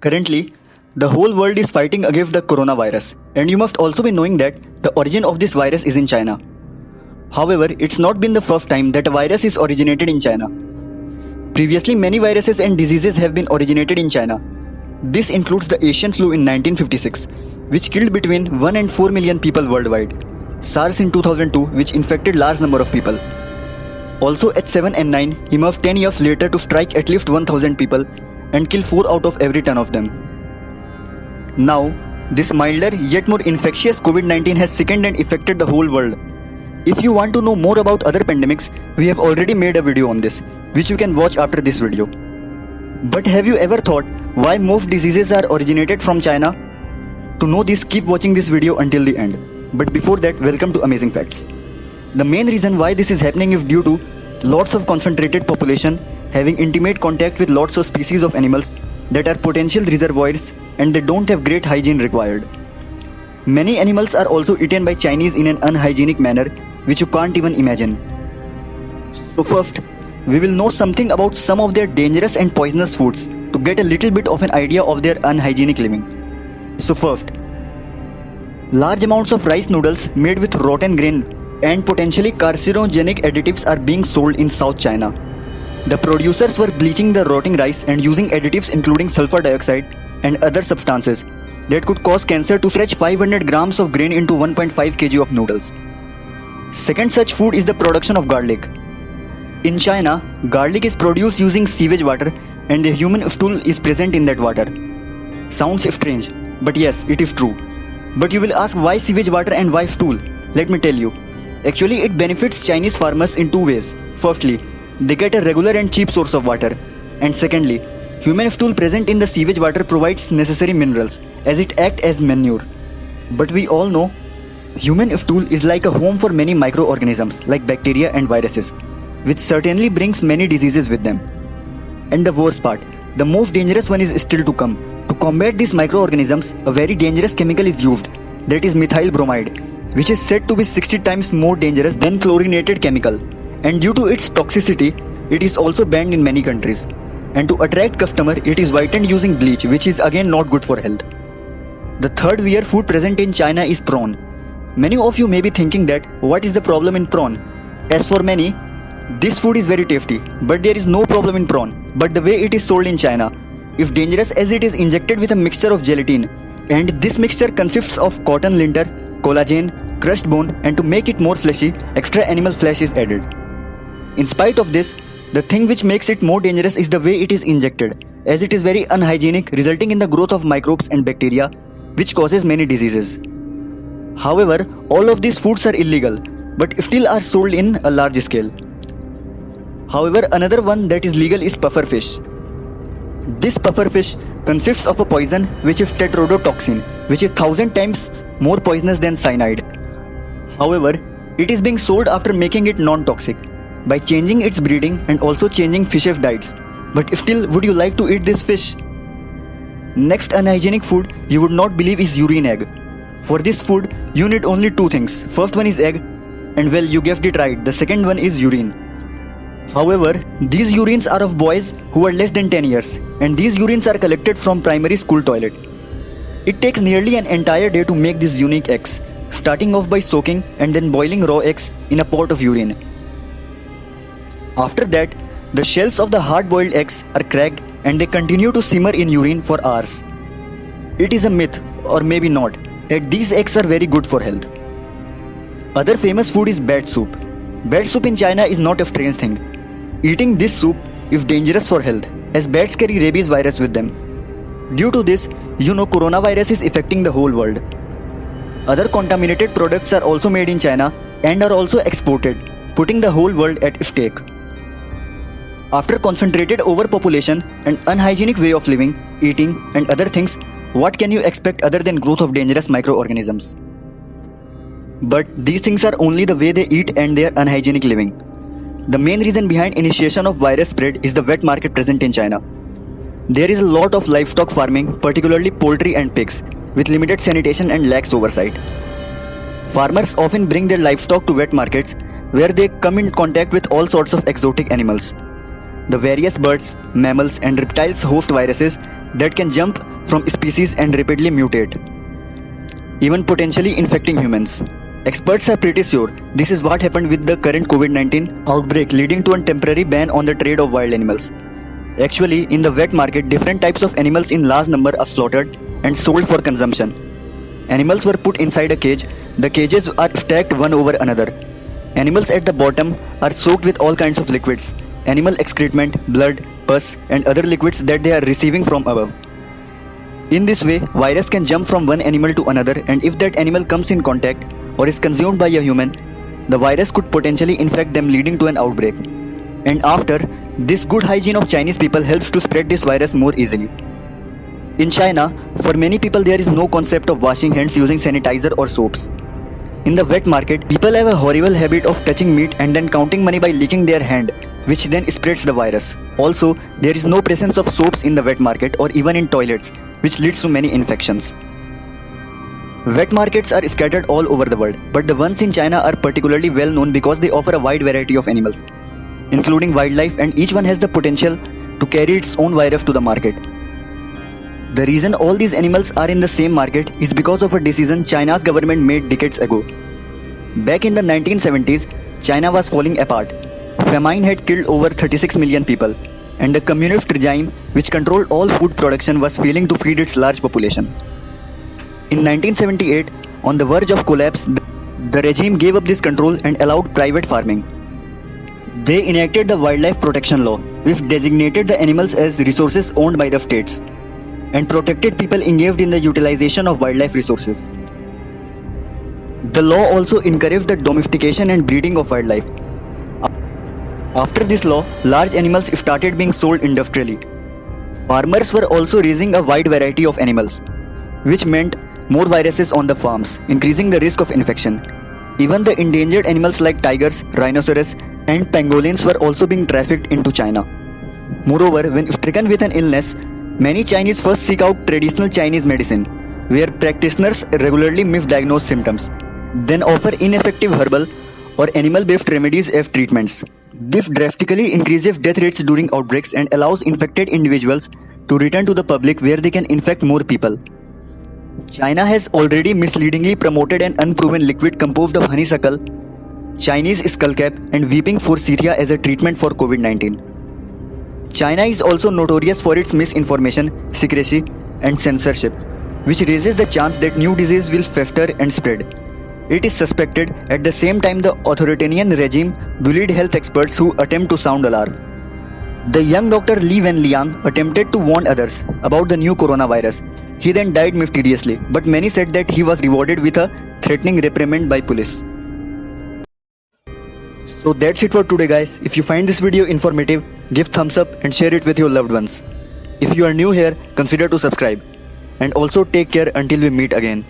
Currently, the whole world is fighting against the coronavirus, and you must also be knowing that the origin of this virus is in China. However, it's not been the first time that a virus is originated in China. Previously, many viruses and diseases have been originated in China. This includes the Asian flu in 1956, which killed between 1 and 4 million people worldwide. SARS in 2002, which infected large number of people. Also H7N9 emerged 10 years later to strike at least 1000 people and kill 4 out of every 10 of them. Now, this milder yet more infectious COVID-19 has sickened and affected the whole world. If you want to know more about other pandemics, we have already made a video on this, which you can watch after this video. But have you ever thought why most diseases are originated from China? To know this, keep watching this video until the end. But before that, welcome to Amazing Facts. The main reason why this is happening is due to lots of concentrated population having intimate contact with lots of species of animals that are potential reservoirs and they don't have great hygiene required. Many animals are also eaten by Chinese in an unhygienic manner which you can't even imagine. So first, we will know something about some of their dangerous and poisonous foods to get a little bit of an idea of their unhygienic living. So first, large amounts of rice noodles made with rotten grain and potentially carcinogenic additives are being sold in South China. The producers were bleaching the rotting rice and using additives including sulfur dioxide and other substances that could cause cancer to stretch 500 grams of grain into 1.5 kg of noodles. Second such food is the production of garlic. In China, garlic is produced using sewage water and the human stool is present in that water. Sounds strange, but yes, it is true. But you will ask why sewage water and why stool? Let me tell you. Actually, it benefits Chinese farmers in two ways. Firstly, they get a regular and cheap source of water. And secondly, human stool present in the sewage water provides necessary minerals as it acts as manure. But we all know, human stool is like a home for many microorganisms like bacteria and viruses, which certainly brings many diseases with them. And the worst part, the most dangerous one is still to come. To combat these microorganisms, a very dangerous chemical is used, that is methyl bromide, which is said to be 60 times more dangerous than chlorinated chemical. And due to its toxicity, it is also banned in many countries. And to attract customer, it is whitened using bleach, which is again not good for health. The third weird food present in China is prawn. Many of you may be thinking that what is the problem in prawn? As for many, this food is very tasty, but there is no problem in prawn. But the way it is sold in China is dangerous as it is injected with a mixture of gelatin. And this mixture consists of cotton linter, collagen, crushed bone, and to make it more fleshy, extra animal flesh is added. In spite of this, the thing which makes it more dangerous is the way it is injected, as it is very unhygienic, resulting in the growth of microbes and bacteria, which causes many diseases. However, all of these foods are illegal, but still are sold in a large scale. However, another one that is legal is puffer fish. This puffer fish consists of a poison which is tetrodotoxin, which is 1000 times more poisonous than cyanide. However, it is being sold after making it non-toxic by changing its breeding and also changing fish's diets. But still, would you like to eat this fish? Next unhygienic food you would not believe is urine egg. For this food, you need only two things. First one is egg, and well, you guessed it right, the second one is urine. However, these urines are of boys who are less than 10 years, and these urines are collected from primary school toilet. It takes nearly an entire day to make these unique eggs, starting off by soaking and then boiling raw eggs in a pot of urine. After that, the shells of the hard-boiled eggs are cracked and they continue to simmer in urine for hours. It is a myth, or maybe not, that these eggs are very good for health. Other famous food is bat soup. Bat soup in China is not a strange thing. Eating this soup is dangerous for health, as bats carry rabies virus with them. Due to this, coronavirus is affecting the whole world. Other contaminated products are also made in China and are also exported, putting the whole world at stake. After concentrated overpopulation and unhygienic way of living, eating and other things, what can you expect other than growth of dangerous microorganisms? But these things are only the way they eat and their unhygienic living. The main reason behind initiation of virus spread is the wet market present in China. There is a lot of livestock farming, particularly poultry and pigs, with limited sanitation and lax oversight. Farmers often bring their livestock to wet markets where they come in contact with all sorts of exotic animals. The various birds, mammals and reptiles host viruses that can jump from species and rapidly mutate, even potentially infecting humans. Experts are pretty sure this is what happened with the current COVID-19 outbreak, leading to a temporary ban on the trade of wild animals. Actually, in the wet market, different types of animals in large number are slaughtered and sold for consumption. Animals were put inside a cage. The cages are stacked one over another. Animals at the bottom are soaked with all kinds of liquids, animal excrement, blood, pus, and other liquids that they are receiving from above. In this way, virus can jump from one animal to another, and if that animal comes in contact or is consumed by a human, the virus could potentially infect them, leading to an outbreak. And after, this good hygiene of Chinese people helps to spread this virus more easily. In China, for many people there is no concept of washing hands using sanitizer or soaps. In the wet market, people have a horrible habit of touching meat and then counting money by licking their hand, which then spreads the virus. Also, there is no presence of soaps in the wet market or even in toilets, which leads to many infections. Wet markets are scattered all over the world, but the ones in China are particularly well known because they offer a wide variety of animals, including wildlife, and each one has the potential to carry its own virus to the market. The reason all these animals are in the same market is because of a decision China's government made decades ago. Back in the 1970s, China was falling apart. Famine had killed over 36 million people, and the communist regime, which controlled all food production, was failing to feed its large population. In 1978, on the verge of collapse, the regime gave up this control and allowed private farming. They enacted the Wildlife Protection Law, which designated the animals as resources owned by the states, and protected people engaged in the utilization of wildlife resources. The law also encouraged the domestication and breeding of wildlife. After this law, large animals started being sold industrially. Farmers were also raising a wide variety of animals, which meant more viruses on the farms, increasing the risk of infection. Even the endangered animals like tigers, rhinoceros, and pangolins were also being trafficked into China. Moreover, when stricken with an illness, many Chinese first seek out traditional Chinese medicine, where practitioners regularly misdiagnose symptoms, then offer ineffective herbal or animal-based remedies as treatments. This drastically increases death rates during outbreaks and allows infected individuals to return to the public, where they can infect more people. China has already misleadingly promoted an unproven liquid composed of honeysuckle, Chinese skullcap, and weeping forsythia as a treatment for COVID-19. China is also notorious for its misinformation, secrecy, and censorship, which raises the chance that new disease will fester and spread. It is suspected at the same time the authoritarian regime bullied health experts who attempt to sound alarm. The young doctor Li Wenliang attempted to warn others about the new coronavirus. He then died mysteriously, but many said that he was rewarded with a threatening reprimand by police. So that's it for today, guys. If you find this video informative, give thumbs up and share it with your loved ones. If you are new here, consider to subscribe. And also take care until we meet again.